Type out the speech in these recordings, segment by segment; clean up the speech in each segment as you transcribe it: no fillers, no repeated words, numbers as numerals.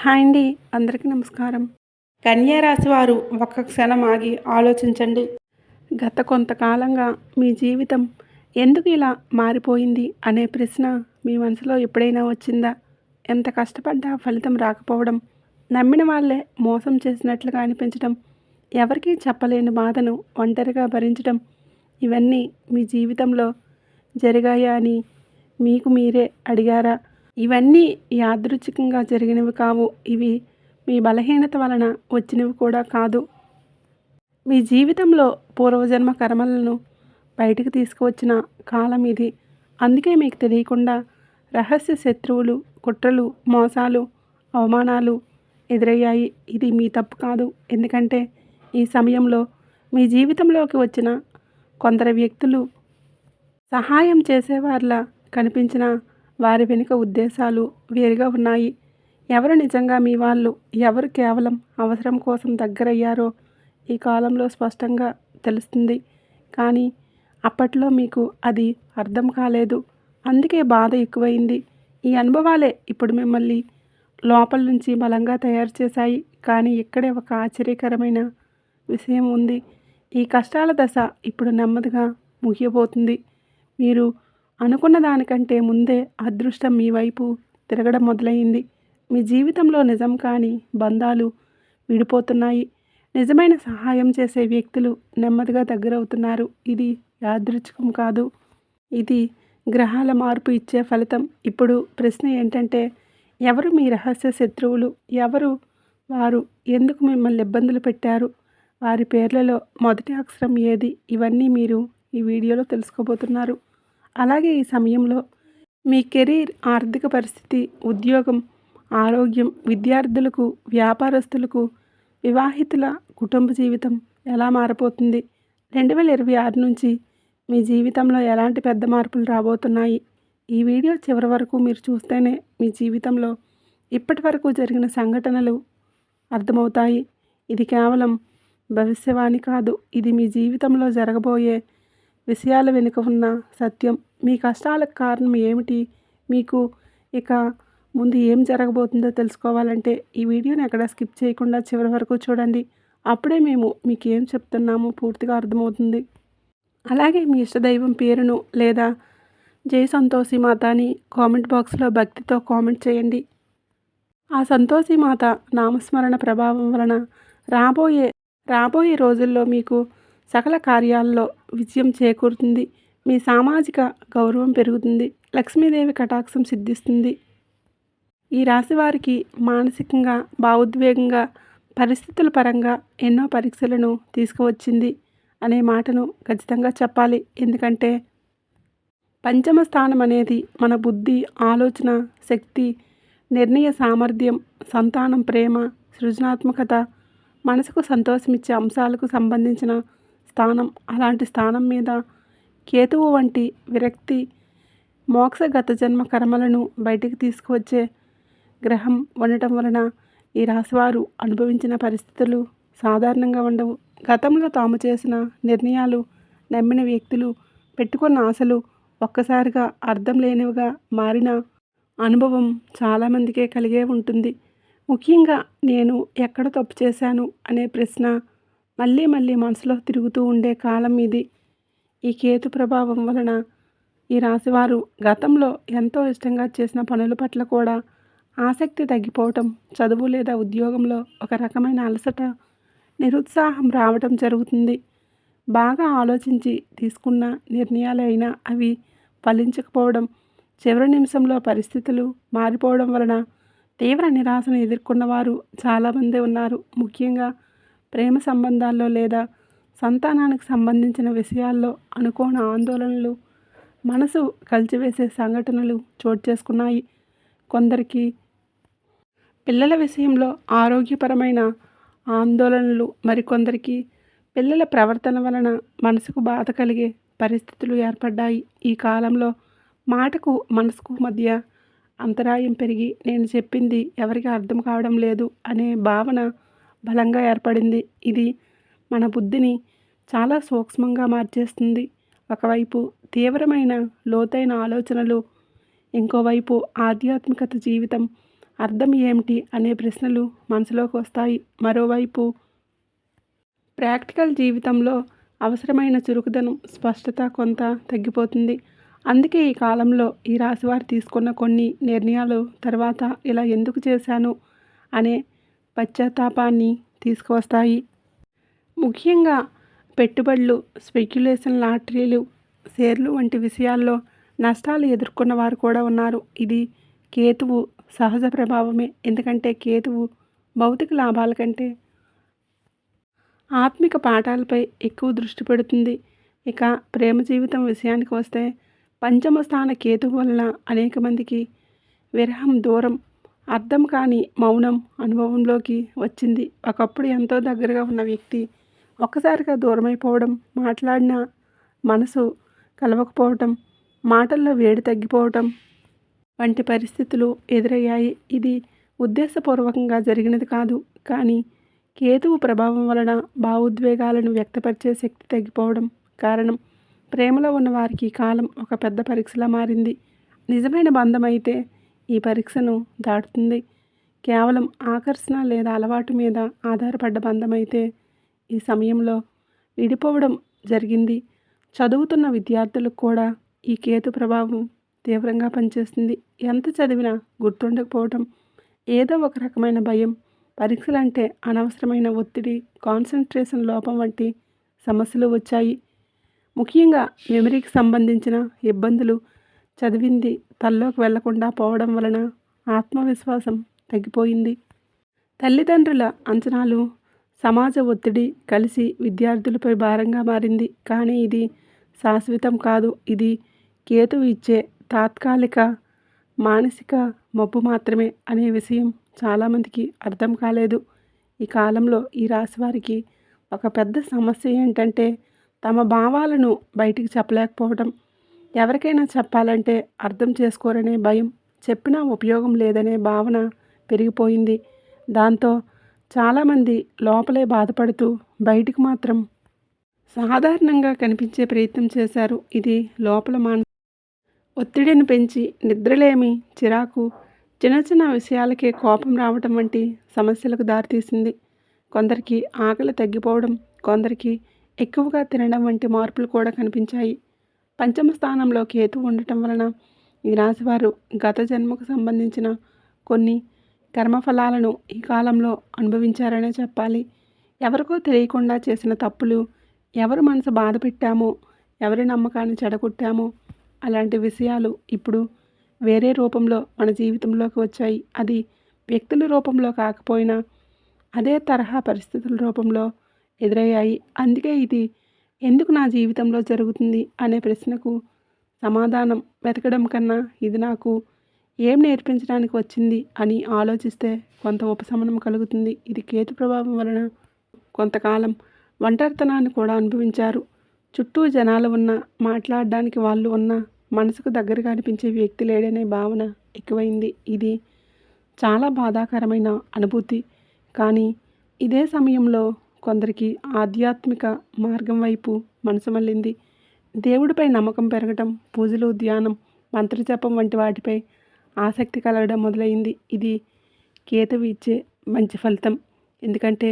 Hi అండి. అందరికీ నమస్కారం. కన్యా రాశి వారు ఒక్క క్షణం ఆగి ఆలోచించండి. గత కొంతకాలంగా మీ జీవితం ఎందుకు ఇలా మారిపోయింది అనే ప్రశ్న మీ మనసులో ఎప్పుడైనా వచ్చిందా? ఎంత కష్టపడ్డా ఫలితం రాకపోవడం, నమ్మిన వాళ్ళే మోసం చేసినట్లుగా అనిపించడం, ఎవరికీ చెప్పలేని బాధను ఒంటరిగా భరించడం, ఇవన్నీ మీ జీవితంలో జరిగాయా అని మీకు మీరే అడిగారా? ఇవన్నీ యాదృచ్ఛికంగా జరిగినవి కావు. ఇవి మీ బలహీనత వలన వచ్చినవి కూడా కాదు. మీ జీవితంలో పూర్వజన్మ కర్మలను బయటికి తీసుకువచ్చిన కాలం ఇది. అందుకే మీకు తెలియకుండా రహస్య శత్రువులు, కుట్రలు, మోసాలు, అవమానాలు ఎదురయ్యాయి. ఇది మీ తప్పు కాదు. ఎందుకంటే ఈ సమయంలో మీ జీవితంలోకి వచ్చిన కొందరు వ్యక్తులు సహాయం చేసేవారిలా కనిపించిన వారి వెనుక ఉద్దేశాలు వేరుగా ఉన్నాయి. ఎవరు నిజంగా మీ వాళ్ళు, ఎవరు కేవలం అవసరం కోసం దగ్గరయ్యారో ఈ కాలంలో స్పష్టంగా తెలుస్తుంది. కానీ అప్పట్లో మీకు అది అర్థం కాలేదు. అందుకే బాధ ఎక్కువైంది. ఈ అనుభవాలే ఇప్పుడు మిమ్మల్ని లోపల నుంచి బలంగా తయారు చేశాయి. కానీ ఇక్కడే ఒక ఆశ్చర్యకరమైన విషయం ఉంది. ఈ కష్టాల దశ ఇప్పుడు నెమ్మదిగా ముగియబోతుంది. మీరు అనుకున్న దానికంటే ముందే అదృష్టం మీ వైపు తిరగడం మొదలైంది. మీ జీవితంలో నిజం కాని బంధాలు విడిపోతున్నాయి. నిజమైన సహాయం చేసే వ్యక్తులు నెమ్మదిగా దగ్గరవుతున్నారు. ఇది యాదృచ్ఛికం కాదు. ఇది గ్రహాల మార్పు ఇచ్చే ఫలితం. ఇప్పుడు ప్రశ్న ఏంటంటే, ఎవరు మీ రహస్య శత్రువులు? ఎవరు వారు? ఎందుకు మిమ్మల్ని ఇబ్బందులు పెట్టారు? వారి పేర్లలో మొదటి అక్షరం ఏది? ఇవన్నీ మీరు ఈ వీడియోలో తెలుసుకోబోతున్నారు. అలాగే ఈ సమయంలో మీ కెరీర్, ఆర్థిక పరిస్థితి, ఉద్యోగం, ఆరోగ్యం, విద్యార్థులకు, వ్యాపారస్తులకు, వివాహితుల కుటుంబ జీవితం ఎలా మారబోతుంది? 2026 నుంచి మీ జీవితంలో ఎలాంటి పెద్ద మార్పులు రాబోతున్నాయి? ఈ వీడియో చివరి వరకు మీరు చూస్తేనే మీ జీవితంలో ఇప్పటి వరకు జరిగిన సంఘటనలు అర్థమవుతాయి. ఇది కేవలం భవిష్యవాణి కాదు. ఇది మీ జీవితంలో జరగబోయే విషయాల వెనుక ఉన్న సత్యం. మీ కష్టాలకు కారణం ఏమిటి? మీకు ఇక ముందు ఏం జరగబోతుందో తెలుసుకోవాలంటే ఈ వీడియోని ఎక్కడ స్కిప్ చేయకుండా చివరి వరకు చూడండి. అప్పుడే మేము మీకు ఏం చెప్తున్నామో పూర్తిగా అర్థమవుతుంది. అలాగే మీ ఇష్టదైవం పేరును లేదా జై సంతోషి మాత అని కామెంట్ బాక్స్లో భక్తితో కామెంట్ చేయండి. ఆ సంతోషి మాత నామస్మరణ ప్రభావం వలన రాబోయే రోజుల్లో మీకు సకల కార్యాల్లో విజయం చేకూరుతుంది. మీ సామాజిక గౌరవం పెరుగుతుంది. లక్ష్మీదేవి కటాక్షం సిద్ధిస్తుంది. ఈ రాశి వారికి మానసికంగా, భావోద్వేగంగా, పరిస్థితుల పరంగా ఎన్నో పరీక్షలను తీసుకువచ్చింది అనే మాటను ఖచ్చితంగా చెప్పాలి. ఎందుకంటే పంచమ స్థానం అనేది మన బుద్ధి, ఆలోచన శక్తి, నిర్ణయ సామర్థ్యం, సంతానం, ప్రేమ, సృజనాత్మకత, మనసుకు సంతోషమిచ్చే అంశాలకు సంబంధించిన స్థానం. అలాంటి స్థానం మీద కేతువు వంటి విరక్తి, మోక్షగత జన్మ కర్మలను బయటికి తీసుకువచ్చే గ్రహం ఉండటం వలన ఈ రాశివారు అనుభవించిన పరిస్థితులు సాధారణంగా ఉండవు. గతంలో తాము చేసిన నిర్ణయాలు, నమ్మిన వ్యక్తులు, పెట్టుకున్న ఆశలు ఒక్కసారిగా అర్థం లేనివిగా మారిన అనుభవం చాలామందికే కలిగే ఉంటుంది. ముఖ్యంగా నేను ఎక్కడ తప్పు చేశాను అనే ప్రశ్న మళ్ళీ మళ్ళీ మనసులో తిరుగుతూ ఉండే కాలం ఇది. ఈ కేతు ప్రభావం వలన ఈ రాశివారు గతంలో ఎంతో ఇష్టంగా చేసిన పనుల పట్ల కూడా ఆసక్తి తగ్గిపోవటం, చదువు లేదా ఉద్యోగంలో ఒక రకమైన అలసట, నిరుత్సాహం రావటం జరుగుతుంది. బాగా ఆలోచించి తీసుకున్న నిర్ణయాలు అయినా అవి ఫలించకపోవడం, చివరి నిమిషంలో పరిస్థితులు మారిపోవడం వలన తీవ్ర నిరాశను ఎదుర్కొన్నవారు చాలామంది ఉన్నారు. ముఖ్యంగా ప్రేమ సంబంధాల్లో లేదా సంతానానికి సంబంధించిన విషయాల్లో అనుకోని ఆందోళనలు, మనసు కలిచివేసే సంఘటనలు చోటు చేసుకున్నాయి. కొందరికి పిల్లల విషయంలో ఆరోగ్యపరమైన ఆందోళనలు, మరికొందరికి పిల్లల ప్రవర్తన వలన మనసుకు బాధ కలిగే పరిస్థితులు ఏర్పడ్డాయి. ఈ కాలంలో మాటకు మనసుకు మధ్య అంతరాయం పెరిగి నేను చెప్పింది ఎవరికి అర్థం కావడం లేదు అనే భావన బలంగా ఏర్పడింది. ఇది మన బుద్ధిని చాలా సూక్ష్మంగా మార్చేస్తుంది. ఒకవైపు తీవ్రమైన లోతైన ఆలోచనలు, ఇంకోవైపు ఆధ్యాత్మికత జీవితం అర్థం ఏమిటి అనే ప్రశ్నలు మనసులోకి వస్తాయి. మరోవైపు ప్రాక్టికల్ జీవితంలో అవసరమైన చురుకుదనం, స్పష్టత కొంత తగ్గిపోతుంది. అందుకే ఈ కాలంలో ఈ రాశివారు తీసుకున్న కొన్ని నిర్ణయాలు తర్వాత ఇలా ఎందుకు చేశాను అనే పశ్చాత్తాపాన్ని తీసుకువస్తాయి. ముఖ్యంగా పెట్టుబడులు, స్పెక్యులేషన్, లాటరీలు, షేర్లు వంటి విషయాల్లో నష్టాలు ఎదుర్కొన్న వారు కూడా ఉన్నారు. ఇది కేతువు సహజ ప్రభావమే. ఎందుకంటే కేతువు భౌతిక లాభాల కంటే ఆత్మిక పాఠాలపై ఎక్కువ దృష్టి పెడుతుంది. ఇక ప్రేమ జీవితం విషయానికి వస్తే పంచమ స్థాన కేతువు వలన అనేక మందికి విరహం, దూరం, అర్థం కాని మౌనం అనుభవంలోకి వచ్చింది. ఒకప్పుడు ఎంతో దగ్గరగా ఉన్న వ్యక్తి ఒక్కసారిగా దూరమైపోవడం, మాట్లాడిన మనసు కలవకపోవటం, మాటల్లో వేడి తగ్గిపోవటం వంటి పరిస్థితులు ఎదురయ్యాయి. ఇది ఉద్దేశపూర్వకంగా జరిగినది కాదు. కానీ కేతువు ప్రభావం వలన భావోద్వేగాలను వ్యక్తపరిచే శక్తి తగ్గిపోవడం కారణం. ప్రేమలో ఉన్న వారికి ఈ కాలం ఒక పెద్ద పరీక్షలా మారింది. నిజమైన బంధం అయితే ఈ పరీక్షను దాటుతుంది. కేవలం ఆకర్షణ లేదా అలవాటు మీద ఆధారపడ్డ బంధం అయితే ఈ సమయంలో విడిపోవడం జరిగింది. చదువుతున్న విద్యార్థులకు కూడా ఈ కేతు ప్రభావం తీవ్రంగా పనిచేస్తుంది. ఎంత చదివినా గుర్తుండకపోవడం, ఏదో ఒక రకమైన భయం, పరీక్షలంటే అనవసరమైన ఒత్తిడి, కాన్సన్ట్రేషన్ లోపం వంటి సమస్యలు వచ్చాయి. ముఖ్యంగా మెమరీకి సంబంధించిన ఇబ్బందులు, చదివింది తల్లోకి వెళ్లకుండా పోవడం వలన ఆత్మవిశ్వాసం తగ్గిపోయింది. తల్లిదండ్రుల అంచనాలు, సమాజ ఒత్తిడి కలిసి విద్యార్థులపై భారంగా మారింది. కానీ ఇది శాశ్వతం కాదు. ఇది కేతువు ఇచ్చే తాత్కాలిక మానసిక మబ్బు మాత్రమే అనే విషయం చాలామందికి అర్థం కాలేదు. ఈ కాలంలో ఈ రాశి వారికి ఒక పెద్ద సమస్య ఏంటంటే తమ భావాలను బయటికి చెప్పలేకపోవడం. ఎవరికైనా చెప్పాలంటే అర్థం చేసుకోరనే భయం, చెప్పినా ఉపయోగం లేదనే భావన పెరిగిపోయింది. దాంతో చాలామంది లోపలే బాధపడుతూ బయటికి మాత్రం సాధారణంగా కనిపించే ప్రయత్నం చేశారు. ఇది లోపల ఒత్తిడిని పెంచి నిద్రలేమి, చిరాకు, చిన్న చిన్న విషయాలకే కోపం రావటం వంటి సమస్యలకు దారితీసింది. కొందరికి ఆకలి తగ్గిపోవడం, కొందరికి ఎక్కువగా తినడం వంటి మార్పులు కూడా కనిపించాయి. పంచమ స్థానంలో కేతు ఉండటం వలన ఈ రాశివారు గత జన్మకు సంబంధించిన కొన్ని కర్మఫలాలను ఈ కాలంలో అనుభవించారనే చెప్పాలి. ఎవరికో తెలియకుండా చేసిన తప్పులు, ఎవరి మనసు బాధ పెట్టామో, ఎవరి నమ్మకాన్ని చెడగొట్టామో అలాంటి విషయాలు ఇప్పుడు వేరే రూపంలో మన జీవితంలోకి వచ్చాయి. అది వ్యక్తుల రూపంలో కాకపోయినా అదే తరహా పరిస్థితుల రూపంలో ఎదురయ్యాయి. అందుకే ఇది ఎందుకు నా జీవితంలో జరుగుతుంది అనే ప్రశ్నకు సమాధానం వెతకడం కన్నా ఇది నాకు ఏం నేర్పించడానికి వచ్చింది అని ఆలోచిస్తే కొంత ఉపశమనం కలుగుతుంది. ఇది కేతు ప్రభావం వలన కొంతకాలం ఒంటరితనాన్ని కూడా అనుభవించారు. చుట్టూ జనాలు ఉన్నా, మాట్లాడడానికి వాళ్ళు ఉన్నా మనసుకు దగ్గరగా అనిపించే వ్యక్తి లేడనే భావన ఎక్కువైంది. ఇది చాలా బాధాకరమైన అనుభూతి. కానీ ఇదే సమయంలో కొందరికి ఆధ్యాత్మిక మార్గం వైపు మనసు మళ్ళింది. దేవుడిపై నమ్మకం పెరగటం, పూజలు, ధ్యానం, మంత్రజపం వంటి వాటిపై ఆసక్తి కలగడం మొదలైంది. ఇది కేతువు ఇచ్చే మంచి ఫలితం. ఎందుకంటే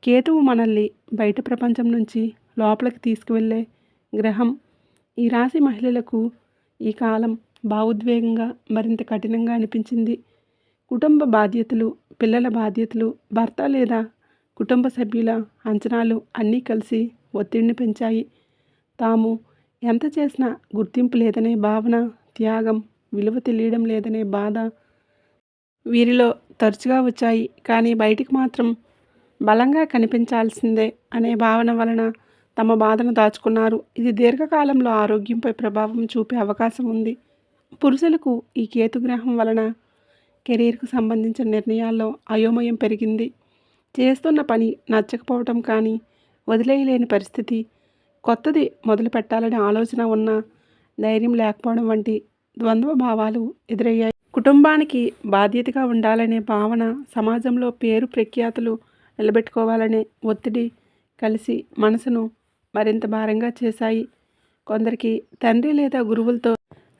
కేతువు మనల్ని బయట ప్రపంచం నుంచి లోపలికి తీసుకువెళ్ళే గ్రహం. ఈ రాశి మహిళలకు ఈ కాలం భావోద్వేగంగా మరింత కఠినంగా అనిపించింది. కుటుంబ బాధ్యతలు, పిల్లల బాధ్యతలు, భర్త లేదా కుటుంబ సభ్యుల అంచనాలు అన్నీ కలిసి ఒత్తిడిని పెంచాయి. తాము ఎంత చేసినా గుర్తింపు లేదనే భావన, త్యాగం, విలువ తెలియడం లేదనే బాధ వీరిలో తరచుగా వచ్చాయి. కానీ బయటికి మాత్రం బలంగా కనిపించాల్సిందే అనే భావన వలన తమ బాధను దాచుకున్నారు. ఇది దీర్ఘకాలంలో ఆరోగ్యంపై ప్రభావం చూపే అవకాశం ఉంది. పురుషులకు ఈ కేతుగ్రహం వలన కెరీర్కు సంబంధించిన నిర్ణయాల్లో అయోమయం పెరిగింది. చేస్తున్న పని నచ్చకపోవటం కానీ, వదిలేయలేని పరిస్థితి, కొత్తది మొదలు పెట్టాలనే ఆలోచన ఉన్నా ధైర్యం లేకపోవడం వంటి ద్వంద్వ భావాలు ఎదురయ్యాయి. కుటుంబానికి బాధ్యతగా ఉండాలనే భావన, సమాజంలో పేరు ప్రఖ్యాతులు నిలబెట్టుకోవాలనే ఒత్తిడి కలిసి మనసును మరింత భారంగా చేశాయి. కొందరికి తండ్రి లేదా గురువులతో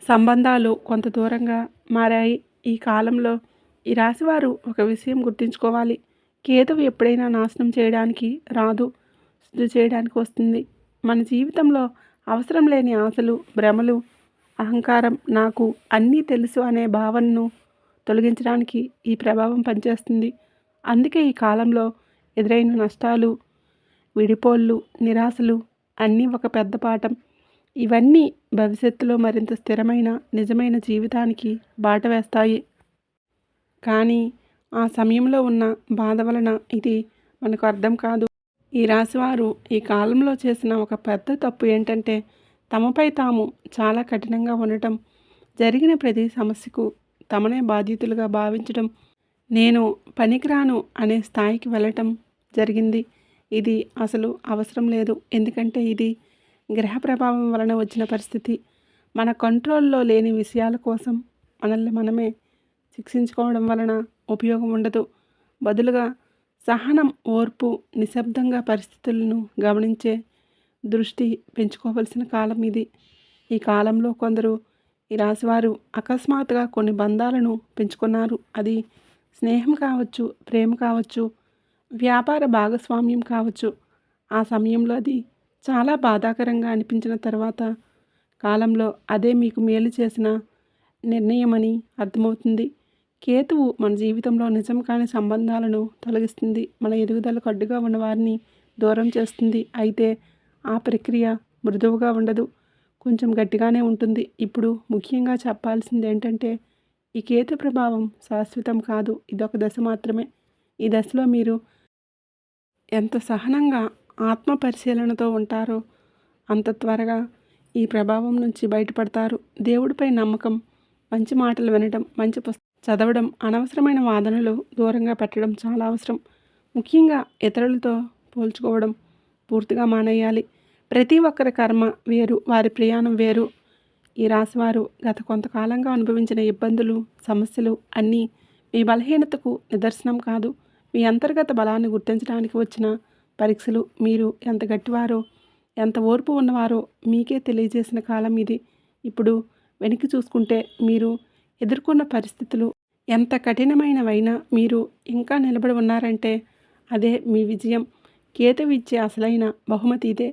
సంబంధాలు కొంత దూరంగా మారాయి. ఈ కాలంలో ఈ రాశివారు ఒక విషయం గుర్తుంచుకోవాలి. కేతువు ఎప్పుడైనా నాశనం చేయడానికి రాదు, శుద్ధి చేయడానికి వస్తుంది. మన జీవితంలో అవసరం లేని ఆశలు, భ్రమలు, అహంకారం, నాకు అన్నీ తెలుసు అనే భావనను తొలగించడానికి ఈ ప్రభావం పనిచేస్తుంది. అందుకే ఈ కాలంలో ఎదురైన నష్టాలు, విడిపోళ్ళు, నిరాశలు అన్నీ ఒక పెద్ద పాఠం. ఇవన్నీ భవిష్యత్తులో మరింత స్థిరమైన, నిజమైన జీవితానికి బాట వేస్తాయి. కానీ ఆ సమయంలో ఉన్న బాధ వలన ఇది మనకు అర్థం కాదు. ఈ రాశివారు ఈ కాలంలో చేసిన ఒక పెద్ద తప్పు ఏంటంటే, తమపై తాము చాలా కఠినంగా ఉండటం, జరిగిన ప్రతి సమస్యకు తమనే బాధ్యతలుగా భావించడం, నేను పనికిరాను అనే స్థాయికి వెళ్ళటం జరిగింది. ఇది అసలు అవసరం లేదు. ఎందుకంటే ఇది గ్రహ ప్రభావం వలన వచ్చిన పరిస్థితి. మన కంట్రోల్లో లేని విషయాల కోసం మనల్ని మనమే శిక్షించుకోవడం వలన ఉపయోగం ఉండదు. బదులుగా సహనం, ఓర్పు, నిశ్శబ్దంగా పరిస్థితులను గమనించే దృష్టి పెంచుకోవలసిన కాలం ఇది. ఈ కాలంలో కొందరు ఈ రాశివారు అకస్మాత్తుగా కొన్ని బంధాలను పెంచుకున్నారు. అది స్నేహం కావచ్చు, ప్రేమ కావచ్చు, వ్యాపార భాగస్వామ్యం కావచ్చు. ఆ సమయంలో అది చాలా బాధాకరంగా అనిపించిన తర్వాత కాలంలో అదే మీకు మేలు చేసిన నిర్ణయమని అర్థమవుతుంది. కేతువు మన జీవితంలో నిజం కాని సంబంధాలను తొలగిస్తుంది. మన ఎదుగుదలకు అడ్డుగా ఉన్న వారిని దూరం చేస్తుంది. అయితే ఆ ప్రక్రియ మృదువుగా ఉండదు, కొంచెం గట్టిగానే ఉంటుంది. ఇప్పుడు ముఖ్యంగా చెప్పాల్సింది ఏంటంటే, ఈ కేతు ప్రభావం శాశ్వతం కాదు. ఇదొక దశ మాత్రమే. ఈ దశలో మీరు ఎంత సహనంగా ఆత్మ పరిశీలనతో ఉంటారో అంత త్వరగా ఈ ప్రభావం నుంచి బయటపడతారు. దేవుడిపై నమ్మకం, మంచి మాటలు వినడం, మంచి పుస్తకం చదవడం, అనవసరమైన వాదనలు దూరంగా పెట్టడం చాలా అవసరం. ముఖ్యంగా ఇతరులతో పోల్చుకోవడం పూర్తిగా మానేయాలి. ప్రతి ఒక్కరి కర్మ వేరు, వారి ప్రయాణం వేరు. ఈ రాశివారు గత కొంతకాలంగా అనుభవించిన ఇబ్బందులు, సమస్యలు అన్నీ మీ బలహీనతకు నిదర్శనం కాదు, మీ అంతర్గత బలాన్ని గుర్తించడానికి వచ్చిన పరీక్షలు. మీరు ఎంత గట్టివారో, ఎంత ఓర్పు ఉన్నవారో మీకే తెలియజేసిన కాలం ఇది. ఇప్పుడు వెనక్కి చూసుకుంటే మీరు ఎదుర్కొన్న పరిస్థితులు ఎంత కఠినమైనవైనా మీరు ఇంకా నిలబడి ఉన్నారంటే అదే మీ విజయం. కేతువు ఇచ్చే అసలైన బహుమతి ఇదే.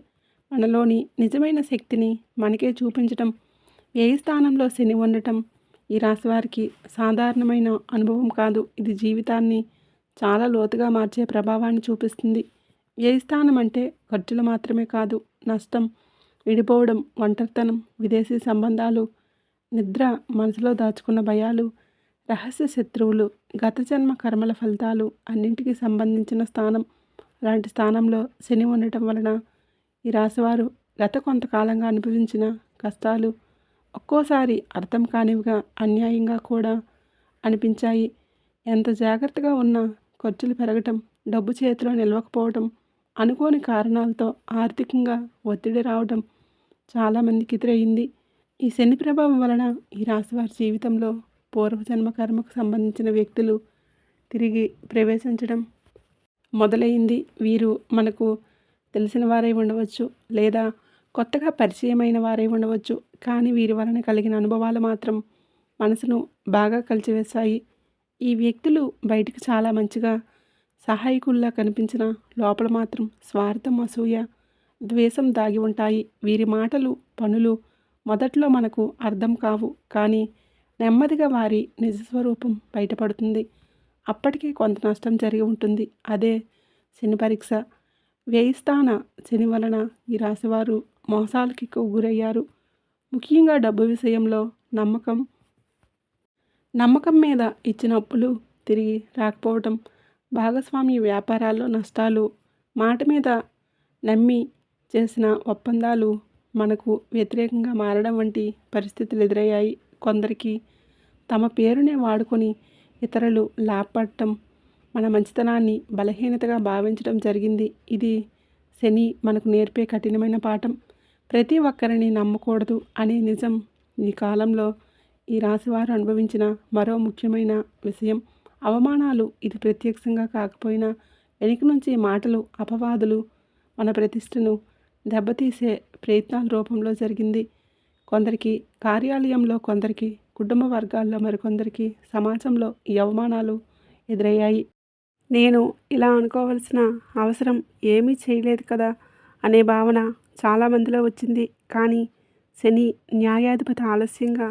మనలోని నిజమైన శక్తిని మనకే చూపించటం. వ్యయ స్థానంలో శని ఉండటం ఈ రాశివారికి సాధారణమైన అనుభవం కాదు. ఇది జీవితాన్ని చాలా లోతుగా మార్చే ప్రభావాన్ని చూపిస్తుంది. వ్యయస్థానం అంటే ఖర్చులు మాత్రమే కాదు, నష్టం, విడిపోవడం, ఒంటరితనం, విదేశీ సంబంధాలు, నిద్ర, మనసులో దాచుకున్న భయాలు, రహస్య శత్రువులు, గత జన్మ కర్మల ఫలితాలు అన్నింటికి సంబంధించిన స్థానం. అలాంటి స్థానంలో శని ఉండటం వలన ఈ రాశివారు గత కొంతకాలంగా అనుభవించిన కష్టాలు ఒక్కోసారి అర్థం కానివిగా, అన్యాయంగా కూడా అనిపించాయి. ఎంత జాగ్రత్తగా ఉన్నా ఖర్చులు పెరగటం, డబ్బు చేతిలో నిలవకపోవడం, అనుకోని కారణాలతో ఆర్థికంగా ఒత్తిడి రావడం చాలామందికి ఎదురయ్యింది. ఈ శని ప్రభావం వలన ఈ రాశివారి జీవితంలో పూర్వజన్మ కర్మకు సంబంధించిన వ్యక్తులు తిరిగి ప్రవేశించడం మొదలైంది. వీరు మనకు తెలిసిన వారై ఉండవచ్చు, లేదా కొత్తగా పరిచయమైన వారై ఉండవచ్చు. కానీ వీరి వలన కలిగిన అనుభవాలు మాత్రం మనసును బాగా కలిచివేశాయి. ఈ వ్యక్తులు బయటికి చాలా మంచిగా, సహాయకుల్లా కనిపించిన లోపల మాత్రం స్వార్థం, అసూయ, ద్వేషం దాగి ఉంటాయి. వీరి మాటలు, పనులు మొదట్లో మనకు అర్థం కావు, కానీ నెమ్మదిగా వారి నిజస్వరూపం బయటపడుతుంది. అప్పటికే కొంత నష్టం జరిగి ఉంటుంది. అదే శని పరీక్ష. వ్యయస్థాన శని వలన ఈ రాశివారు మోసాలకి గురయ్యారు. ముఖ్యంగా డబ్బు విషయంలో నమ్మకం మీద ఇచ్చిన అప్పులు తిరిగి రాకపోవటం, భాగస్వామ్య వ్యాపారాల్లో నష్టాలు, మాట మీద నమ్మి చేసిన ఒప్పందాలు మనకు వ్యతిరేకంగా మారడం వంటి పరిస్థితులు ఎదురయ్యాయి. కొందరికి తమ పేరునే వాడుకొని ఇతరులు లాభపడటం, మన మంచితనాన్ని బలహీనతగా భావించడం జరిగింది. ఇది శని మనకు నేర్పే కఠినమైన పాఠం. ప్రతి ఒక్కరిని నమ్మకూడదు అనే నిజం ఈ కాలంలో ఈ రాశివారు అనుభవించిన మరో ముఖ్యమైన విషయం. అవమానాలు. ఇది ప్రత్యక్షంగా కాకపోయినా వెనుక నుంచి మాటలు, అపవాదులు మన ప్రతిష్టను దెబ్బతీసే ప్రయత్నాల రూపంలో జరిగింది. కొందరికి కార్యాలయంలో, కొందరికి కుటుంబ వర్గాల్లో మరికొందరికి సమాజంలో ఈ అవమానాలు ఎదురయ్యాయి. నేను ఇలా అనుకోవాల్సిన అవసరం ఏమీ చేయలేదు కదా అనే భావన చాలామందిలో వచ్చింది. కానీ శని న్యాయాధిపతి ఆలస్యంగా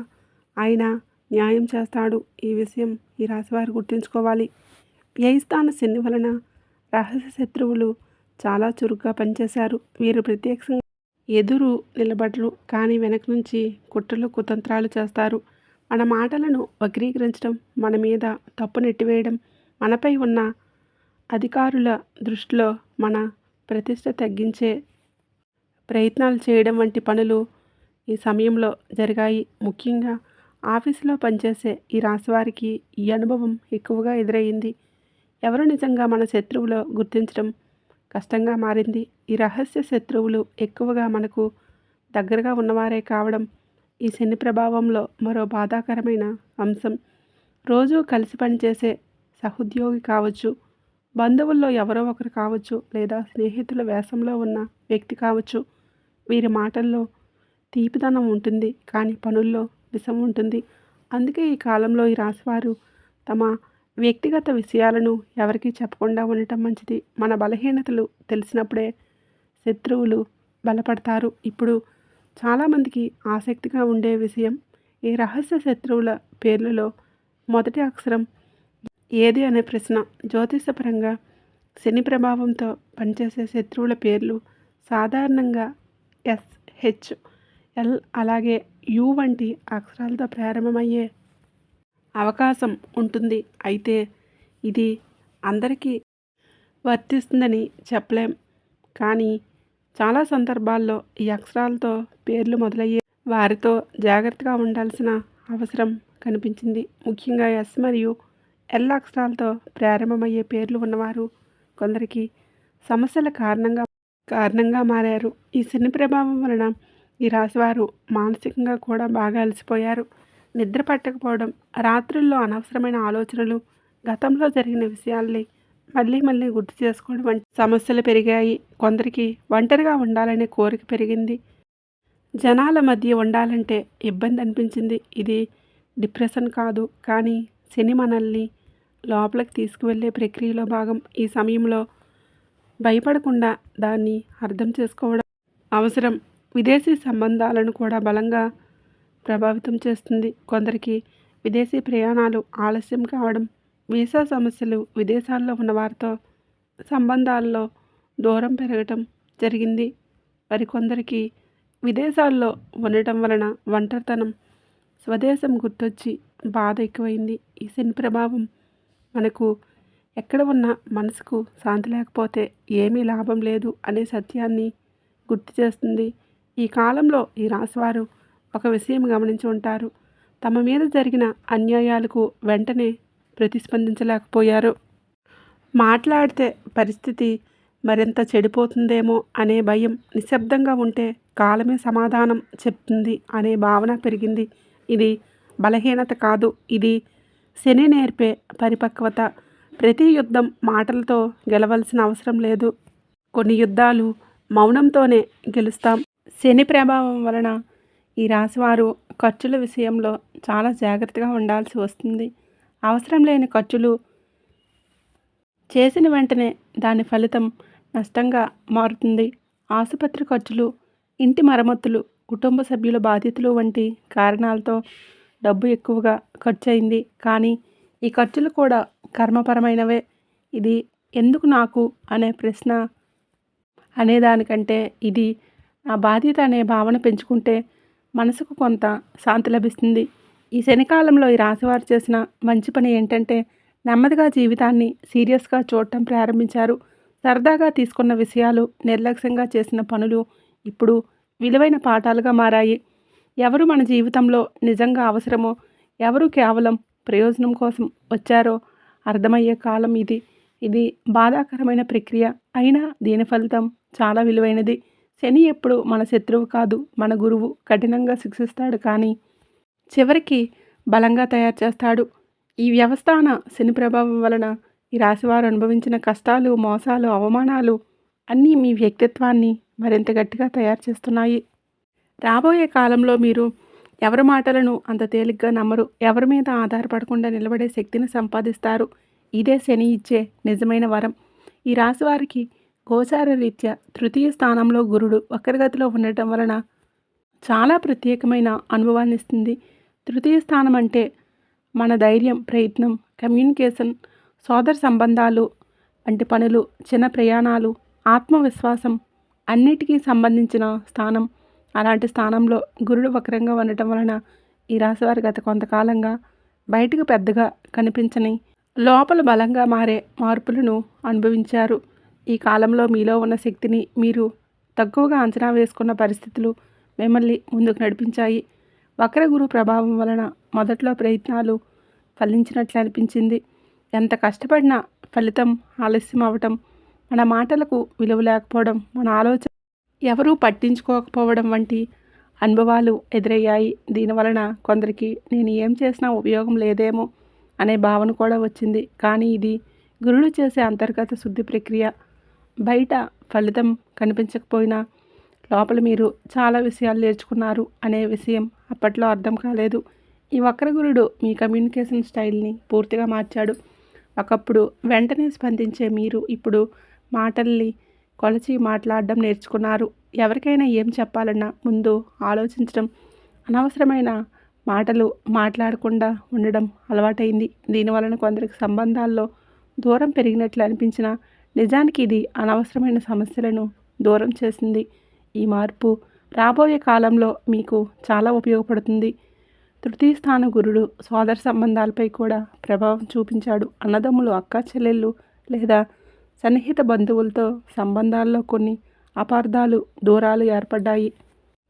ఆయన న్యాయం చేస్తాడు. ఈ విషయం ఈ రాశివారు గుర్తుంచుకోవాలి. వ్యయస్థాన శని వలన రహస్య శత్రువులు చాలా చురుగ్గా పనిచేశారు. వీరు ప్రత్యక్షంగా ఎదురు నిలబడరు, కానీ వెనక నుంచి కుట్రలు కుతంత్రాలు చేస్తారు. మన మాటలను వక్రీకరించడం, మన మీద తప్పు నెట్టివేయడం, మనపై ఉన్న అధికారుల దృష్టిలో మన ప్రతిష్ట తగ్గించే ప్రయత్నాలు చేయడం వంటి పనులు ఈ సమయంలో జరిగాయి. ముఖ్యంగా ఆఫీసులో పనిచేసే ఈ రాశివారికి ఈ అనుభవం ఎక్కువగా ఎదురయ్యింది. ఎవరు నిజంగా మన శత్రువులో గుర్తించడం కష్టంగా మారింది. ఈ రహస్య శత్రువులు ఎక్కువగా మనకు దగ్గరగా ఉన్నవారే కావడం ఈ శని ప్రభావంలో మరో బాధాకరమైన అంశం. రోజు కలిసి పనిచేసే సహోద్యోగి కావచ్చు, బంధువుల్లో ఎవరో ఒకరు కావచ్చు, లేదా స్నేహితుల వేషంలో ఉన్న వ్యక్తి కావచ్చు. వీరి మాటల్లో తీపిదనం ఉంటుంది, కానీ పనుల్లో విషం ఉంటుంది. అందుకే ఈ కాలంలో ఈ రాశివారు తమ వ్యక్తిగత విషయాలను ఎవరికీ చెప్పకుండా ఉండటం మంచిది. మన బలహీనతలు తెలిసినప్పుడే శత్రువులు బలపడతారు. ఇప్పుడు చాలామందికి ఆసక్తిగా ఉండే విషయం, ఈ రహస్య శత్రువుల పేర్లలో మొదటి అక్షరం ఏది అనే ప్రశ్న. జ్యోతిషపరంగా శని ప్రభావంతో పనిచేసే శత్రువుల పేర్లు సాధారణంగా ఎస్, హెచ్, ఎల్ అలాగే యు వంటి అక్షరాలతో ప్రారంభమయ్యే అవకాశం ఉంటుంది. అయితే ఇది అందరికీ వర్తిస్తుందని చెప్పలేం. కానీ చాలా సందర్భాల్లో ఈ అక్షరాలతో పేర్లు మొదలయ్యే వారితో జాగ్రత్తగా ఉండాల్సిన అవసరం కనిపించింది. ముఖ్యంగా ఎస్ మరియు ఎల్ అక్షరాలతో ప్రారంభమయ్యే పేర్లు ఉన్నవారు కొందరికి సమస్యల కారణంగా మారారు. ఈ శని ప్రభావం వలన ఈ రాశివారు మానసికంగా కూడా బాగా అలసిపోయారు. నిద్ర పట్టకపోవడం, రాత్రుల్లో అనవసరమైన ఆలోచనలు, గతంలో జరిగిన విషయాల్ని మళ్ళీ మళ్ళీ గుర్తు చేసుకోవడం వంటి సమస్యలు పెరిగాయి. కొందరికి ఒంటరిగా ఉండాలనే కోరిక పెరిగింది. జనాల మధ్య ఉండాలంటే ఇబ్బంది అనిపించింది. ఇది డిప్రెషన్ కాదు, కానీ శని మనల్ని లోపలికి తీసుకువెళ్ళే ప్రక్రియలో భాగం. ఈ సమయంలో భయపడకుండా దాన్ని అర్థం చేసుకోవడం అవసరం. విదేశీ సంబంధాలను కూడా బలంగా ప్రభావితం చేస్తుంది. కొందరికి విదేశీ ప్రయాణాలు ఆలస్యం కావడం, వీసా సమస్యలు, విదేశాల్లో ఉన్నవారితో సంబంధాల్లో దూరం పెరగటం జరిగింది. మరికొందరికి విదేశాల్లో ఉండటం వలన ఒంటరితనం, స్వదేశం గుర్తొచ్చి బాధ ఎక్కువైంది. ఈ శని ప్రభావం మనకు ఎక్కడ ఉన్నా మనసుకు శాంతి లేకపోతే ఏమీ లాభం లేదు అనే సత్యాన్ని గుర్తు చేస్తుంది. ఈ కాలంలో ఈ రాశివారు ఒక విషయం గమనించి ఉంటారు. తమ మీద జరిగిన అన్యాయాలకు వెంటనే ప్రతిస్పందించలేకపోయారు. మాట్లాడితే పరిస్థితి మరింత చెడిపోతుందేమో అనే భయం, నిశ్శబ్దంగా ఉంటే కాలమే సమాధానం చెప్తుంది అనే భావన పెరిగింది. ఇది బలహీనత కాదు, ఇది శని నేర్పే పరిపక్వత. ప్రతి యుద్ధం మాటలతో గెలవలసిన అవసరం లేదు. కొన్ని యుద్ధాలు మౌనంతోనే గెలుస్తాం. శని ప్రభావం వలన ఈ రాశివారు ఖర్చుల విషయంలో చాలా జాగ్రత్తగా ఉండాల్సి వస్తుంది. అవసరం లేని ఖర్చులు చేసిన వెంటనే దాని ఫలితం నష్టంగా మారుతుంది. ఆసుపత్రి ఖర్చులు, ఇంటి మరమ్మతులు, కుటుంబ సభ్యుల బాధ్యతలు వంటి కారణాలతో డబ్బు ఎక్కువగా ఖర్చు అయింది. కానీ ఈ ఖర్చులు కూడా కర్మపరమైనవే. ఇది ఎందుకు నాకు అనే ప్రశ్న అనేదానికంటే ఇది నా బాధ్యత అనే భావన పెంచుకుంటే మనసుకు కొంత శాంతి లభిస్తుంది. ఈ శనికాలంలో ఈ రాశివారు చేసిన మంచి పని ఏంటంటే నెమ్మదిగా జీవితాన్ని సీరియస్గా చూడటం ప్రారంభించారు. సరదాగా తీసుకున్న విషయాలు, నిర్లక్ష్యంగా చేసిన పనులు ఇప్పుడు విలువైన పాఠాలుగా మారాయి. ఎవరు మన జీవితంలో నిజంగా అవసరమో, ఎవరు కేవలం ప్రయోజనం కోసం వచ్చారో అర్థమయ్యే కాలం ఇది. ఇది బాధాకరమైన ప్రక్రియ, అయినా దీని ఫలితం చాలా విలువైనది. శని ఎప్పుడు మన శత్రువు కాదు, మన గురువు. కఠినంగా శిక్షిస్తాడు, కానీ చివరికి బలంగా తయారు చేస్తాడు. ఈ వ్యవస్థాన శని ప్రభావం వలన ఈ రాశివారు అనుభవించిన కష్టాలు, మోసాలు, అవమానాలు అన్నీ మీ వ్యక్తిత్వాన్ని మరింత గట్టిగా తయారు చేస్తున్నాయి. రాబోయే కాలంలో మీరు ఎవరి మాటలను అంత తేలిగ్గా నమ్మరు. ఎవరి మీద ఆధారపడకుండా నిలబడే శక్తిని సంపాదిస్తారు. ఇదే శని ఇచ్చే నిజమైన వరం. ఈ రాశి వారికి గోచార రీత్యా తృతీయ స్థానంలో గురుడు వక్రగతిలో ఉండటం వలన చాలా ప్రత్యేకమైన అనుభవాన్ని ఇస్తుంది. తృతీయ స్థానం అంటే మన ధైర్యం, ప్రయత్నం, కమ్యూనికేషన్, సోదర సంబంధాలు వంటి పనులు, చిన్న ప్రయాణాలు, ఆత్మవిశ్వాసం అన్నిటికీ సంబంధించిన స్థానం. అలాంటి స్థానంలో గురుడు వక్రంగా ఉండటం వలన ఈ రాశివారి గత కొంతకాలంగా బయటకు పెద్దగా కనిపించని లోపల బలంగా మారే మార్పులను అనుభవించారు. ఈ కాలంలో మీలో ఉన్న శక్తిని మీరు తక్కువగా అంచనా వేసుకున్న పరిస్థితులు మిమ్మల్ని ముందుకు నడిపించాయి. వక్ర గురు ప్రభావం వలన మొదట్లో ప్రయత్నాలు ఫలించినట్లు అనిపించింది. ఎంత కష్టపడినా ఫలితం ఆలస్యం అవ్వటం, మన మాటలకు విలువ లేకపోవడం, మన ఆలోచన ఎవరూ పట్టించుకోకపోవడం వంటి అనుభవాలు ఎదురయ్యాయి. దీనివలన కొందరికి నేను ఏం చేసినా ఉపయోగం లేదేమో అనే భావన కూడా వచ్చింది. కానీ ఇది గురుడు చేసే అంతర్గత శుద్ధి ప్రక్రియ. బయట ఫలితం కనిపించకపోయినా లోపల మీరు చాలా విషయాలు నేర్చుకున్నారు అనే విషయం అప్పట్లో అర్థం కాలేదు. ఈ వక్రగురుడు మీ కమ్యూనికేషన్ స్టైల్ని పూర్తిగా మార్చాడు. ఒకప్పుడు వెంటనే స్పందించే మీరు ఇప్పుడు మాటల్ని కొలచి మాట్లాడడం నేర్చుకున్నారు. ఎవరికైనా ఏం చెప్పాలన్నా ముందు ఆలోచించడం, అనవసరమైన మాటలు మాట్లాడకుండా ఉండడం అలవాటైంది. దీనివలన కొందరికి సంబంధాల్లో దూరం పెరిగినట్లు అనిపించిన నిజానికి ఇది అనవసరమైన సమస్యలను దూరం చేసింది. ఈ మార్పు రాబోయే కాలంలో మీకు చాలా ఉపయోగపడుతుంది. తృతీయ స్థాన గురుడు సోదర సంబంధాలపై కూడా ప్రభావం చూపించాడు. అన్నదమ్ములు, అక్క చెల్లెళ్ళు లేదా సన్నిహిత బంధువులతో సంబంధాల్లో కొన్ని అపార్థాలు, దూరాలు ఏర్పడ్డాయి.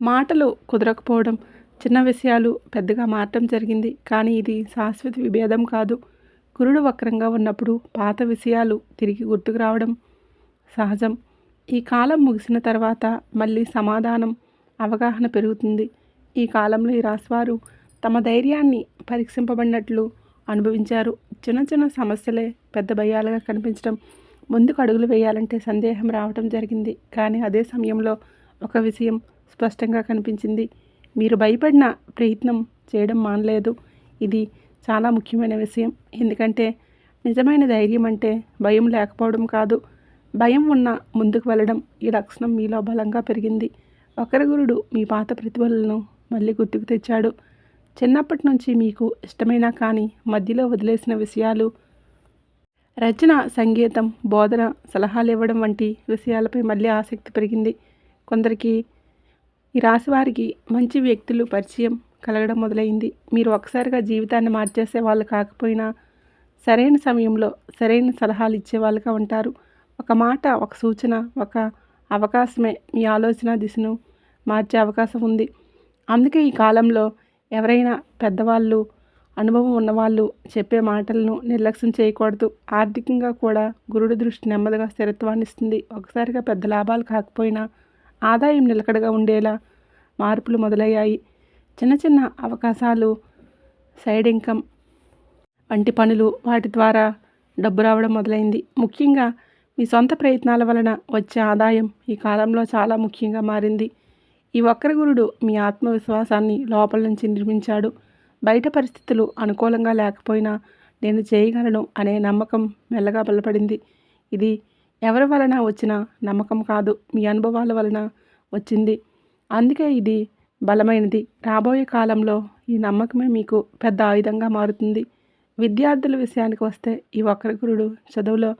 మాటలు కుదరకపోవడం, చిన్న విషయాలు పెద్దగా మారటం జరిగింది. కానీ ఇది శాశ్వత విభేదం కాదు. గురుడు వక్రంగా ఉన్నప్పుడు పాత విషయాలు తిరిగి గుర్తుకు రావడం సహజం. ఈ కాలం ముగిసిన తర్వాత మళ్ళీ సమాధానం, అవగాహన పెరుగుతుంది. ఈ కాలంలో ఈ రాశివారు తమ ధైర్యాన్ని పరీక్షింపబడినట్లు అనుభవించారు. చిన్న చిన్న సమస్యలే పెద్ద భయాలుగా కనిపించడం, ముందుకు అడుగులు వేయాలంటే సందేహం రావడం జరిగింది. కానీ అదే సమయంలో ఒక విషయం స్పష్టంగా కనిపించింది. మీరు భయపడిన ప్రయత్నం చేయడం మానలేదు. ఇది చాలా ముఖ్యమైన విషయం. ఎందుకంటే నిజమైన ధైర్యం అంటే భయం లేకపోవడం కాదు, భయం ఉన్న ముందుకు వెళ్ళడం. ఈ లక్షణం మీలో బలంగా పెరిగింది. వక్రగురుడు మీ పాత ప్రతిభలను మళ్ళీ గుర్తుకు తెచ్చాడు. చిన్నప్పటి నుంచి మీకు ఇష్టమైన కానీ మధ్యలో వదిలేసిన విషయాలు, రచన, సంగీతం, బోధన, సలహాలు ఇవ్వడం వంటి విషయాలపై మళ్ళీ ఆసక్తి పెరిగింది. కొందరికి ఈ రాశి వారికి మంచి వ్యక్తులు పరిచయం కలగడం మొదలైంది. మీరు ఒకసారిగా జీవితాన్ని మార్చేసే వాళ్ళు కాకపోయినా సరైన సమయంలో సరైన సలహాలు ఇచ్చేవాళ్ళుగా ఉంటారు. ఒక మాట, ఒక సూచన, ఒక అవకాశమే మీ ఆలోచన దిశను మార్చే అవకాశం ఉంది. అందుకే ఈ కాలంలో ఎవరైనా పెద్దవాళ్ళు, అనుభవం ఉన్నవాళ్ళు చెప్పే మాటలను నిర్లక్ష్యం చేయకూడదు. ఆర్థికంగా కూడా గురుడు దృష్టి నెమ్మదిగా స్థిరత్వాన్ని ఇస్తుంది. ఒకసారిగా పెద్ద లాభాలు కాకపోయినా ఆదాయం నిలకడగా ఉండేలా మార్పులు మొదలయ్యాయి. చిన్న చిన్న అవకాశాలు, సైడ్ ఇన్కమ్ వంటి పనులు, వాటి ద్వారా డబ్బు రావడం మొదలైంది. ముఖ్యంగా మీ సొంత ప్రయత్నాల వలన వచ్చే ఆదాయం ఈ కాలంలో చాలా ముఖ్యంగా మారింది. ఈ వక్రగురుడు మీ ఆత్మవిశ్వాసాన్ని లోపల నుంచి నిర్మించాడు. బయట పరిస్థితులు అనుకూలంగా లేకపోయినా నేను చేయగలను అనే నమ్మకం మెల్లగా బలపడింది. ఇది ఎవరి వలన వచ్చిన నమ్మకం కాదు, మీ అనుభవాల వలన వచ్చింది. అందుకే ఇది బలమైనది. రాబోయే కాలంలో ఈ నమ్మకమే మీకు పెద్ద ఆయుధంగా మారుతుంది. విద్యార్థుల విషయానికి వస్తే ఈ వక్రగురుడు చదువులో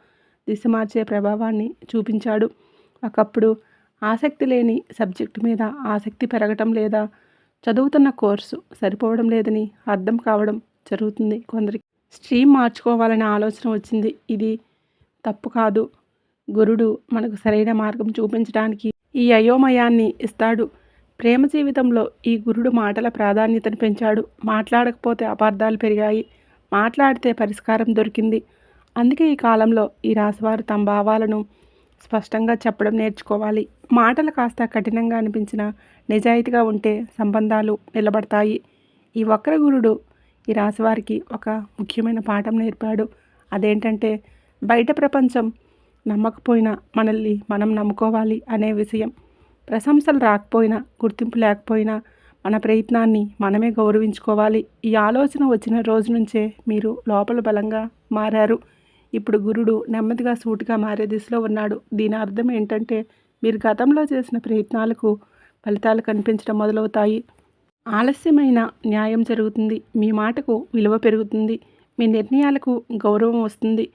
దిశ మార్చే ప్రభావాన్ని చూపించాడు. ఒకప్పుడు ఆసక్తి లేని సబ్జెక్టు మీద ఆసక్తి పెరగటం లేదా చదువుతున్న కోర్సు సరిపోవడం లేదని అర్థం కావడం జరుగుతుంది. కొందరికి స్ట్రీమ్ మార్చుకోవాలనే ఆలోచన వచ్చింది. ఇది తప్పు కాదు. గురుడు మనకు సరైన మార్గం చూపించడానికి ఈ అయోమయాన్ని ఇస్తాడు. ప్రేమ జీవితంలో ఈ గురుడు మాటల ప్రాధాన్యతను పెంచాడు. మాట్లాడకపోతే అపార్థాలు పెరిగాయి, మాట్లాడితే పరిష్కారం దొరికింది. అందుకే ఈ కాలంలో ఈ రాశివారు తమ భావాలను స్పష్టంగా చెప్పడం నేర్చుకోవాలి. మాటలు కాస్త కఠినంగా అనిపించిన నిజాయితీగా ఉంటే సంబంధాలు నిలబడతాయి. ఈ వక్రగురుడు ఈ రాశివారికి ఒక ముఖ్యమైన పాఠం నేర్పాడు. అదేంటంటే బయట ప్రపంచం నమ్మకపోయినా మనల్ని మనం నమ్ముకోవాలి అనే విషయం. ప్రశంసలు రాకపోయినా, గుర్తింపు లేకపోయినా మన ప్రయత్నాన్ని మనమే గౌరవించుకోవాలి. ఈ ఆలోచన వచ్చిన రోజు నుంచే మీరు లోపల బలంగా మారారు. ఇప్పుడు గురుడు నెమ్మదిగా సూటిగా మారే దిశలో ఉన్నాడు. దీని అర్థం ఏంటంటే మీరు గతంలో చేసిన ప్రయత్నాలకు ఫలితాలు కనిపించడం మొదలవుతాయి. ఆలస్యమైన న్యాయం జరుగుతుంది. మీ మాటకు విలువ పెరుగుతుంది. మీ నిర్ణయాలకు గౌరవం వస్తుంది.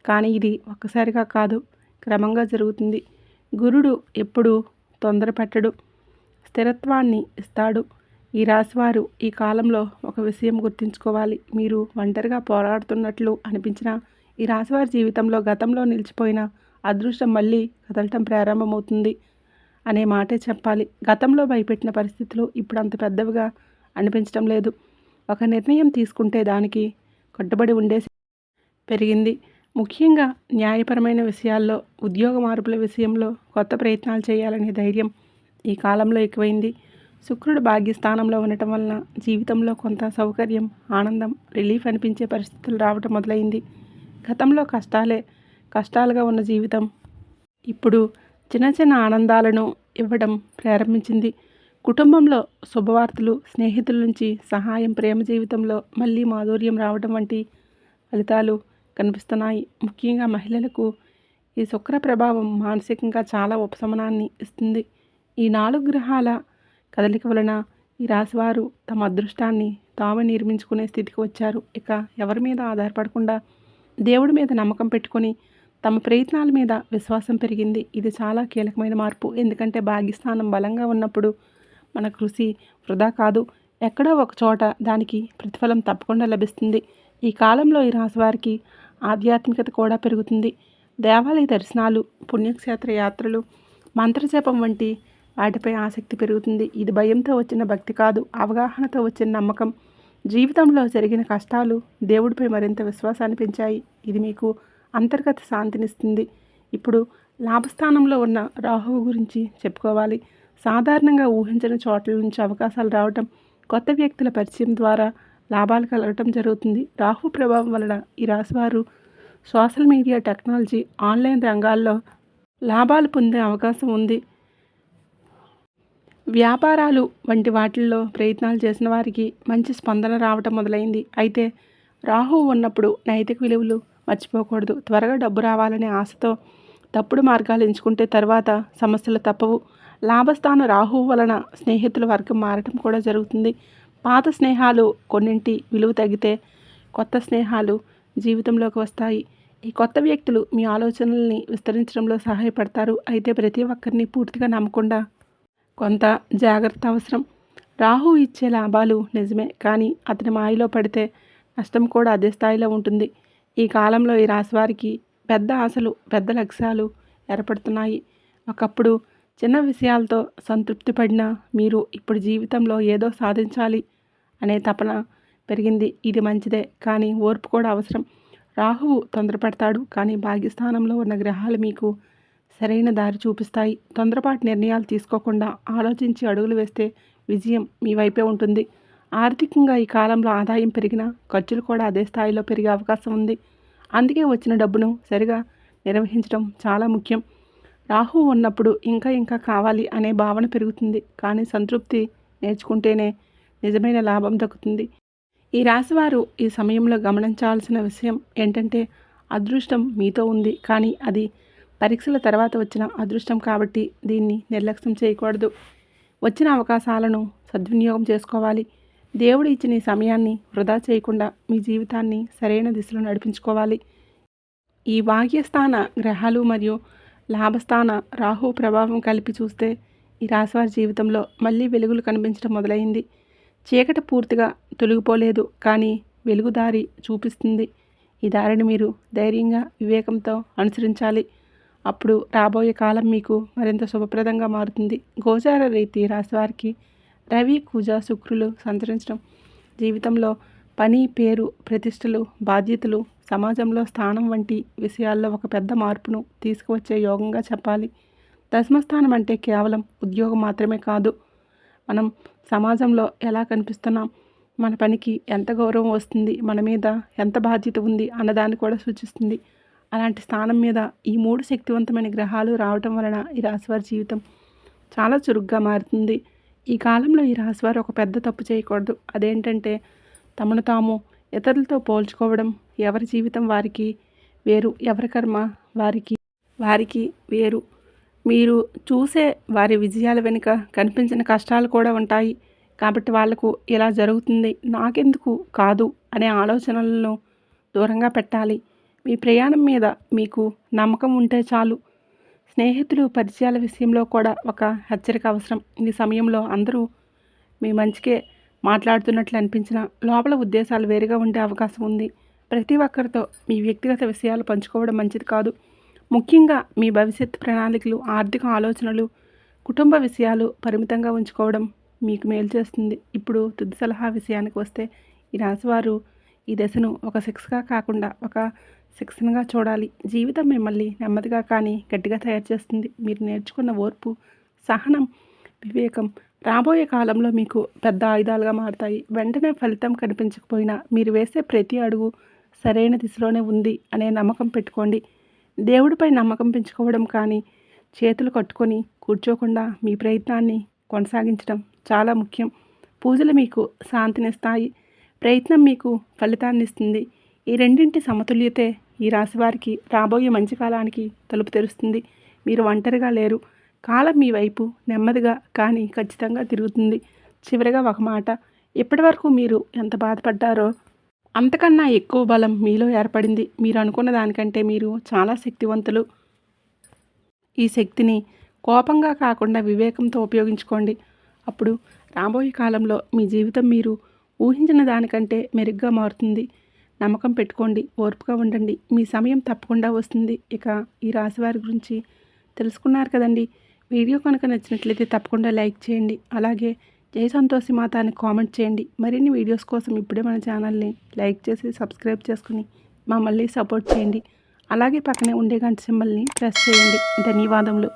కానీ ఇది ఒక్కసారిగా కాదు, క్రమంగా జరుగుతుంది. గురుడు ఎప్పుడూ తొందరపెట్టడు, స్థిరత్వాన్ని ఇస్తాడు. ఈ రాశివారు ఈ కాలంలో ఒక విషయం గుర్తుంచుకోవాలి. మీరు ఒంటరిగా పోరాడుతున్నట్లు అనిపించినా ఈ రాశివారి జీవితంలో గతంలో నిలిచిపోయిన అదృష్టం మళ్ళీ కదలటం ప్రారంభమవుతుంది అనే మాటే చెప్పాలి. గతంలో భయపెట్టిన పరిస్థితులు ఇప్పుడు అంత పెద్దవిగా అనిపించడం లేదు. ఒక నిర్ణయం తీసుకుంటే దానికి కట్టుబడి ఉండే పెరిగింది. ముఖ్యంగా న్యాయపరమైన విషయాల్లో, ఉద్యోగ మార్పుల విషయంలో కొత్త ప్రయత్నాలు చేయాలనే ధైర్యం ఈ కాలంలో ఎక్కువైంది. శుక్రుడు భాగ్యస్థానంలో ఉండటం వలన జీవితంలో కొంత సౌకర్యం, ఆనందం, రిలీఫ్ అనిపించే పరిస్థితులు రావటం మొదలైంది. గతంలో కష్టాలుగా ఉన్న జీవితం ఇప్పుడు చిన్న చిన్న ఆనందాలను ఇవ్వడం ప్రారంభించింది. కుటుంబంలో శుభవార్తలు, స్నేహితుల నుంచి సహాయం, ప్రేమ జీవితంలో మళ్ళీ మాధుర్యం రావడం వంటి ఫలితాలు కనిపిస్తున్నాయి. ముఖ్యంగా మహిళలకు ఈ శుక్ర ప్రభావం మానసికంగా చాలా ఉపశమనాన్ని ఇస్తుంది. ఈ 4 గ్రహాల కదలిక వలన ఈ రాశివారు తమ అదృష్టాన్ని తామే నిర్మించుకునే స్థితికి వచ్చారు. ఇక ఎవరి మీద ఆధారపడకుండా దేవుడి మీద నమ్మకం పెట్టుకొని తమ ప్రయత్నాల మీద విశ్వాసం పెరిగింది. ఇది చాలా కీలకమైన మార్పు. ఎందుకంటే భాగ్యస్థానం బలంగా ఉన్నప్పుడు మన కృషి వృధా కాదు. ఎక్కడో ఒక చోట దానికి ప్రతిఫలం తప్పకుండా లభిస్తుంది. ఈ కాలంలో ఈ రాశివారికి ఆధ్యాత్మికత కూడా పెరుగుతుంది. దేవాలయ దర్శనాలు, పుణ్యక్షేత్ర యాత్రలు, మంత్రజపం వంటి వాటిపై ఆసక్తి పెరుగుతుంది. ఇది భయంతో వచ్చిన భక్తి కాదు, అవగాహనతో వచ్చిన నమ్మకం. జీవితంలో జరిగిన కష్టాలు దేవుడిపై మరింత విశ్వాసాన్ని పెంచాయి. ఇది మీకు అంతర్గత శాంతినిస్తుంది. ఇప్పుడు లాభస్థానంలో ఉన్న రాహువు గురించి చెప్పుకోవాలి. సాధారణంగా ఊహించని చోట్ల నుంచి అవకాశాలు రావటం, కొత్త వ్యక్తుల పరిచయం ద్వారా లాభాలు కలగటం జరుగుతుంది. రాహు ప్రభావం వలన ఈ రాశివారు సోషల్ మీడియా, టెక్నాలజీ, ఆన్లైన్ రంగాల్లో లాభాలు పొందే అవకాశం ఉంది. వ్యాపారాలు వంటి వాటిల్లో ప్రయత్నాలు చేసిన వారికి మంచి స్పందన రావటం మొదలైంది. అయితే రాహువు ఉన్నప్పుడు నైతిక విలువలు మర్చిపోకూడదు. త్వరగా డబ్బు రావాలనే ఆశతో తప్పుడు మార్గాలు ఎంచుకుంటే తర్వాత సమస్యలు తప్పవు. లాభస్థాన రాహువు వలన స్నేహితుల వర్గం మారటం కూడా జరుగుతుంది. పాత స్నేహాలు కొన్నింటి విలువ తగ్గితే కొత్త స్నేహాలు జీవితంలోకి వస్తాయి. ఈ కొత్త వ్యక్తులు మీ ఆలోచనల్ని విస్తరించడంలో సహాయపడతారు. అయితే ప్రతి ఒక్కరిని పూర్తిగా నమ్మకుండా కొంత జాగ్రత్త అవసరం. రాహు ఇచ్చే లాభాలు నిజమే, కానీ అతని మాయలో పడితే నష్టం కూడా అదే స్థాయిలో ఉంటుంది. ఈ కాలంలో ఈ రాశివారికి పెద్ద ఆశలు, పెద్ద లక్ష్యాలు ఏర్పడుతున్నాయి. ఒకప్పుడు చిన్న విషయాలతో సంతృప్తి పడిన మీరు ఇప్పుడు జీవితంలో ఏదో సాధించాలి అనే తపన పెరిగింది. ఇది మంచిదే, కానీ ఓర్పు కూడా అవసరం. రాహువు తొందరపడతాడు, కానీ భాగ్యస్థానంలో ఉన్న గ్రహాలు మీకు సరైన దారి చూపిస్తాయి. తొందరపాటు నిర్ణయాలు తీసుకోకుండా ఆలోచించి అడుగులు వేస్తే విజయం మీ వైపే ఉంటుంది. ఆర్థికంగా ఈ కాలంలో ఆదాయం పెరిగినా ఖర్చులు కూడా అదే స్థాయిలో పెరిగే అవకాశం ఉంది. అందుకే వచ్చిన డబ్బును సరిగా నిర్వహించడం చాలా ముఖ్యం. రాహు ఉన్నప్పుడు ఇంకా కావాలి అనే భావన పెరుగుతుంది, కానీ సంతృప్తి నేర్చుకుంటేనే నిజమైన లాభం దక్కుతుంది. ఈ రాశివారు ఈ సమయంలో గమనించాల్సిన విషయం ఏంటంటే అదృష్టం మీతో ఉంది, కానీ అది పరీక్షల తర్వాత వచ్చిన అదృష్టం కాబట్టి దీన్ని నిర్లక్ష్యం చేయకూడదు. వచ్చిన అవకాశాలను సద్వినియోగం చేసుకోవాలి. దేవుడు ఇచ్చిన ఈ సమయాన్ని వృధా చేయకుండా మీ జీవితాన్ని సరైన దిశలో నడిపించుకోవాలి. ఈ భాగ్యస్థాన గ్రహాలు మరియు లాభస్థాన రాహు ప్రభావం కలిపి చూస్తే ఈ రాశివారి జీవితంలో మళ్ళీ వెలుగులు కనిపించడం మొదలైంది. చీకటి పూర్తిగా తొలగిపోలేదు, కానీ వెలుగుదారి చూపిస్తుంది. ఈ దారిని మీరు ధైర్యంగా, వివేకంతో అనుసరించాలి. అప్పుడు రాబోయే కాలం మీకు మరింత శుభప్రదంగా మారుతుంది. గోచార రీతి రాశివారికి రవి, కుజ, శుక్రులు సంచరించడం జీవితంలో పని, పేరు, ప్రతిష్టలు, బాధ్యతలు, సమాజంలో స్థానం వంటి విషయాల్లో ఒక పెద్ద మార్పును తీసుకువచ్చే యోగంగా చెప్పాలి. దశమస్థానం అంటే కేవలం ఉద్యోగం మాత్రమే కాదు, మనం సమాజంలో ఎలా కనిపిస్తున్నాం, మన పనికి ఎంత గౌరవం వస్తుంది, మన మీద ఎంత బాధ్యత ఉంది అన్నదాన్ని కూడా సూచిస్తుంది. అలాంటి స్థానం మీద ఈ 3 శక్తివంతమైన గ్రహాలు రావటం వలన ఈ రాశివారి జీవితం చాలా చురుగ్గా మారుతుంది. ఈ కాలంలో ఈ రాశివారు ఒక పెద్ద తప్పు చేయకూడదు. అదేంటంటే తమను తాము ఇతరులతో పోల్చుకోవడం. ఎవరి జీవితం వారికి వేరు, ఎవరి కర్మ వారికి వేరు. మీరు చూసే వారి విజయాల వెనుక కనిపించిన కష్టాలు కూడా ఉంటాయి. కాబట్టి వాళ్లకు ఇలా జరుగుతుంది, నాకెందుకు కాదు అనే ఆలోచనలను దూరంగా పెట్టాలి. మీ ప్రయాణం మీద మీకు నమ్మకం ఉంటే చాలు. స్నేహితులు, పరిచయాల విషయంలో కూడా ఒక హెచ్చరిక అవసరం. ఈ సమయంలో అందరూ మీ మంచికే మాట్లాడుతున్నట్లు అనిపించిన లోపల ఉద్దేశాలు వేరుగా ఉండే అవకాశం ఉంది. ప్రతి ఒక్కరితో మీ వ్యక్తిగత విషయాలు పంచుకోవడం మంచిది కాదు. ముఖ్యంగా మీ భవిష్యత్తు ప్రణాళికలు, ఆర్థిక ఆలోచనలు, కుటుంబ విషయాలు పరిమితంగా ఉంచుకోవడం మీకు మేలు చేస్తుంది. ఇప్పుడు తుది సలహా విషయానికి వస్తే ఈ రాశివారు ఈ దశను ఒక శిక్షగా కాకుండా ఒక శిక్షణగా చూడాలి. జీవితం మిమ్మల్ని నెమ్మదిగా కానీ గట్టిగా తయారు చేస్తుంది. మీరు నేర్చుకున్న ఓర్పు, సహనం, వివేకం రాబోయే కాలంలో మీకు పెద్ద ఆయుధాలుగా మారుతాయి. వెంటనే ఫలితం కనిపించకపోయినా మీరు వేసే ప్రతి అడుగు సరైన దిశలోనే ఉంది అనే నమ్మకం పెట్టుకోండి. దేవుడిపై నమ్మకం పెంచుకోవడం కానీ చేతులు కట్టుకొని కూర్చోకుండా మీ ప్రయత్నాన్ని కొనసాగించడం చాలా ముఖ్యం. పూజలు మీకు శాంతినిస్తాయి, ప్రయత్నం మీకు ఫలితాన్ని ఇస్తుంది. ఈ రెండింటి సమతుల్యతే ఈ రాశివారికి రాబోయే మంచి కాలానికి తలుపు తెరుస్తుంది. మీరు ఒంటరిగా లేరు. కాలం మీ వైపు నెమ్మదిగా కానీ ఖచ్చితంగా తిరుగుతుంది. చివరిగా ఒక మాట, ఇప్పటివరకు మీరు ఎంత బాధపడ్డారో అంతకన్నా ఎక్కువ బలం మీలో ఏర్పడింది. మీరు అనుకున్న దానికంటే మీరు చాలా శక్తివంతులు. ఈ శక్తిని కోపంగా కాకుండా వివేకంతో ఉపయోగించుకోండి. అప్పుడు రాబోయే కాలంలో మీ జీవితం మీరు ఊహించిన దానికంటే మెరుగ్గా మారుతుంది. నమ్మకం పెట్టుకోండి, ఓర్పుగా ఉండండి. మీ సమయం తప్పకుండా వస్తుంది. ఇక ఈ రాశివారి గురించి తెలుసుకున్నారు కదండి. వీడియో కనుక నచ్చినట్లయితే తప్పకుండా లైక్ చేయండి. అలాగే జై సంతోషి మాత అని కామెంట్ చేయండి. మరిన్ని వీడియోస్ కోసం ఇప్పుడే మన ఛానల్ని లైక్ చేసి సబ్స్క్రైబ్ చేసుకుని మమ్మల్ని సపోర్ట్ చేయండి. అలాగే పక్కనే ఉండే గంట సింబల్ని ప్రెస్ చేయండి. ధన్యవాదములు.